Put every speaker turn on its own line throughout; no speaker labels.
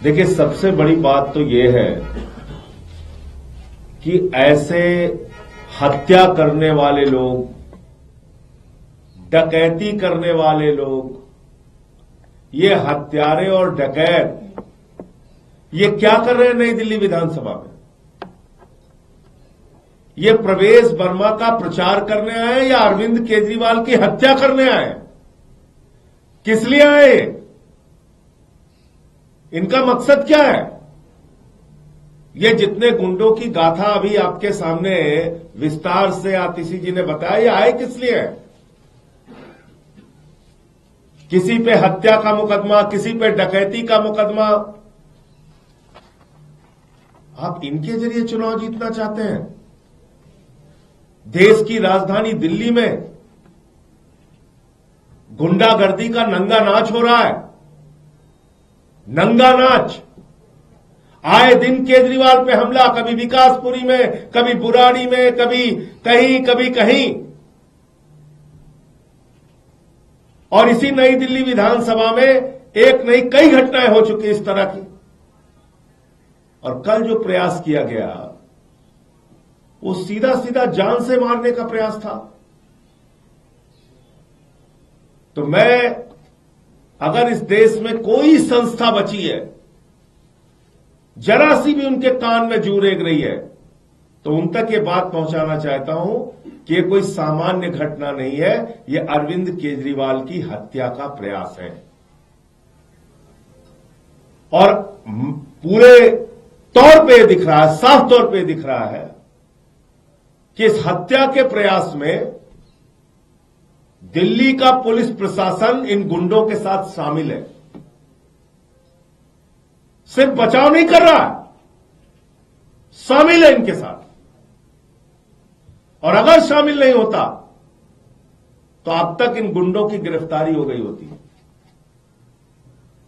देखिए, सबसे बड़ी बात तो ये है कि ऐसे हत्या करने वाले लोग, डकैती करने वाले लोग, ये हत्यारे और डकैत ये क्या कर रहे हैं नई दिल्ली विधानसभा में? ये प्रवेश वर्मा का प्रचार करने आए या अरविंद केजरीवाल की हत्या करने आए? किस लिए आए? इनका मकसद क्या है? ये जितने गुंडों की गाथा अभी आपके सामने विस्तार से आतिशी जी ने बताया, ये आए किस लिए? किसी पे हत्या का मुकदमा, किसी पे डकैती का मुकदमा। आप इनके जरिए चुनाव जीतना चाहते हैं? देश की राजधानी दिल्ली में गुंडागर्दी का नंगा नाच हो रहा है। नंगा नाच। आए दिन केजरीवाल पे हमला, कभी विकासपुरी में, कभी बुराड़ी में, कभी कहीं। और इसी नई दिल्ली विधानसभा में एक नहीं कई घटनाएं हो चुकी इस तरह की। और कल जो प्रयास किया गया वो सीधा जान से मारने का प्रयास था। तो मैं, अगर इस देश में कोई संस्था बची है, जरा सी भी उनके कान में जू रेंग रही है, तो उन तक ये बात पहुंचाना चाहता हूं कि ये कोई सामान्य घटना नहीं है, ये अरविंद केजरीवाल की हत्या का प्रयास है। और पूरे तौर पे दिख रहा है, साफ तौर पे दिख रहा है कि इस हत्या के प्रयास में दिल्ली का पुलिस प्रशासन इन गुंडों के साथ शामिल है। सिर्फ बचाव नहीं कर रहा, शामिल है इनके साथ। और अगर शामिल नहीं होता तो अब तक इन गुंडों की गिरफ्तारी हो गई होती।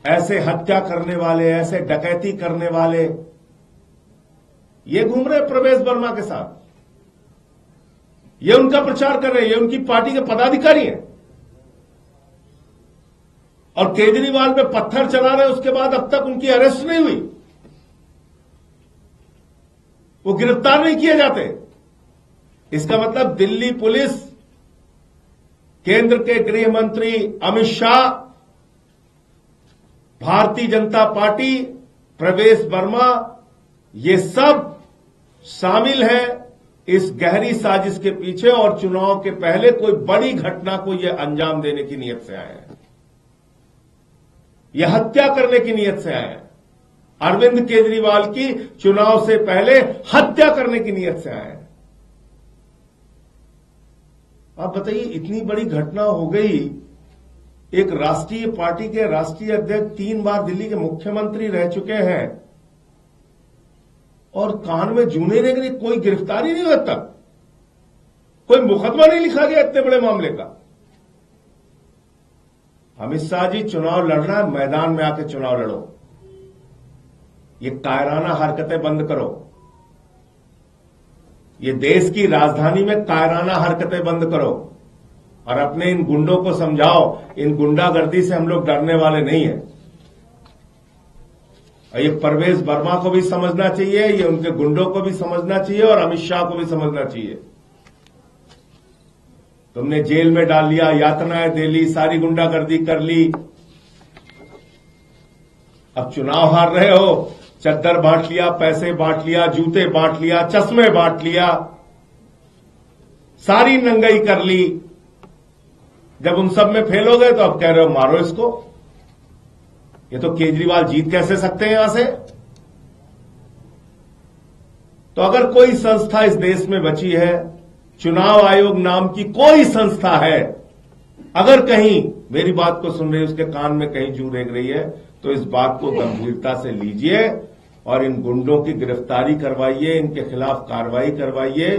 ऐसे हत्या करने वाले, ऐसे डकैती करने वाले ये घूम रहे प्रवेश वर्मा के साथ, ये उनका प्रचार कर रहे हैं, ये उनकी पार्टी के पदाधिकारी हैं। और केजरीवाल पे पत्थर चला रहे, उसके बाद अब तक उनकी अरेस्ट नहीं हुई, वो गिरफ्तार नहीं किए जाते। इसका मतलब दिल्ली पुलिस, केंद्र के गृह मंत्री अमित शाह, भारतीय जनता पार्टी, प्रवेश वर्मा, ये सब शामिल है इस गहरी साजिश के पीछे। और चुनाव के पहले कोई बड़ी घटना को ये अंजाम देने की नीयत से आए हैं, यह हत्या करने की नीयत से आए हैं। अरविंद केजरीवाल की चुनाव से पहले हत्या करने की नीयत से आए हैं। आप बताइए, इतनी बड़ी घटना हो गई। एक राष्ट्रीय पार्टी के राष्ट्रीय अध्यक्ष 3 बार दिल्ली के मुख्यमंत्री रह चुके हैं और कान में जूने रेंग रही, कोई गिरफ्तारी नहीं हुई तक, कोई मुकदमा नहीं लिखा गया इतने बड़े मामले का। अमित शाह जी, चुनाव लड़ना है, मैदान में आके चुनाव लड़ो। ये कायराना हरकतें बंद करो। ये देश की राजधानी में कायराना हरकतें बंद करो और अपने इन गुंडों को समझाओ, इन गुंडागर्दी से हम लोग डरने वाले नहीं हैं। और ये प्रवेश वर्मा को भी समझना चाहिए, ये उनके गुंडों को भी समझना चाहिए और अमित शाह को भी समझना चाहिए। तुमने जेल में डाल लिया, यातनाएं दे ली, सारी गुंडागर्दी कर ली, अब चुनाव हार रहे हो, चद्दर बांट लिया, पैसे बांट लिया, जूते बांट लिया, चश्मे बांट लिया, सारी नंगाई कर ली। जब उन सब में फेल हो गए तो अब कह रहे हो मारो इसको। ये तो केजरीवाल जीत कैसे सकते हैं यहां से? तो अगर कोई संस्था इस देश में बची है, चुनाव आयोग नाम की कोई संस्था है, अगर कहीं मेरी बात को सुन रही है, उसके कान में कहीं जू रेंग रही है, तो इस बात को गंभीरता से लीजिए और इन गुंडों की गिरफ्तारी करवाइए, इनके खिलाफ कार्रवाई करवाइए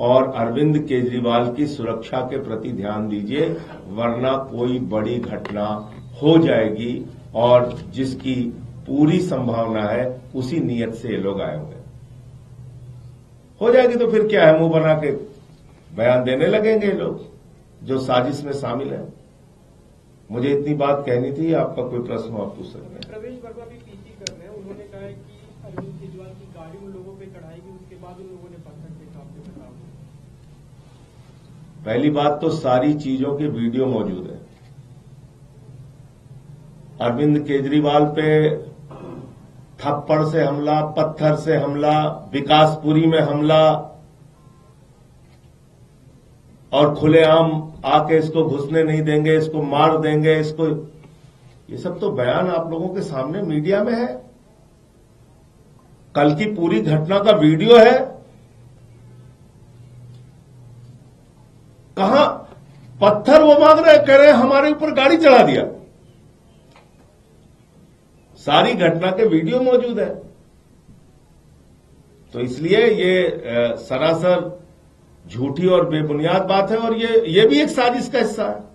और अरविंद केजरीवाल की सुरक्षा के प्रति ध्यान दीजिए, वरना कोई बड़ी घटना हो जाएगी और जिसकी पूरी संभावना है उसी नीयत से ये लोग आए हुए हो जाएगी। तो फिर क्या है, मुंह बना के बयान देने लगेंगे लोग जो साजिश में शामिल है। मुझे इतनी बात कहनी थी, आपका कोई प्रश्न हो आप पूछ सकते हैं।
प्रवेश वर्मा भी पीसी कर कर रहे हैं। उन्होंने कहा है कि अरविंद केजरीवाल की गाड़ी उन लोगों पे चढ़ाई गई, उसके बाद उन लोगों ने पत्थर फेंका आपके बताओ।
पहली बात तो सारी चीजों की वीडियो मौजूद है। अरविंद केजरीवाल पे थप्पड़ से हमला, पत्थर से हमला, विकासपुरी में हमला और खुलेआम आके इसको घुसने नहीं देंगे, इसको मार देंगे, इसको, ये सब तो बयान आप लोगों के सामने मीडिया में है। कल की पूरी घटना का वीडियो है। कहां पत्थर वो मांग रहे, कह रहे हमारे ऊपर गाड़ी चढ़ा दिया। सारी घटना के वीडियो मौजूद है। तो इसलिए ये सरासर झूठी और बेबुनियाद बात है और ये भी एक साजिश का हिस्सा है।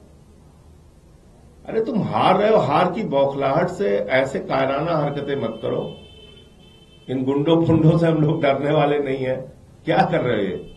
अरे तुम हार रहे हो, हार की बौखलाहट से ऐसे कायराना हरकतें मत करो। इन गुंडों फुंडों से हम लोग डरने वाले नहीं है। क्या कर रहे हो ये?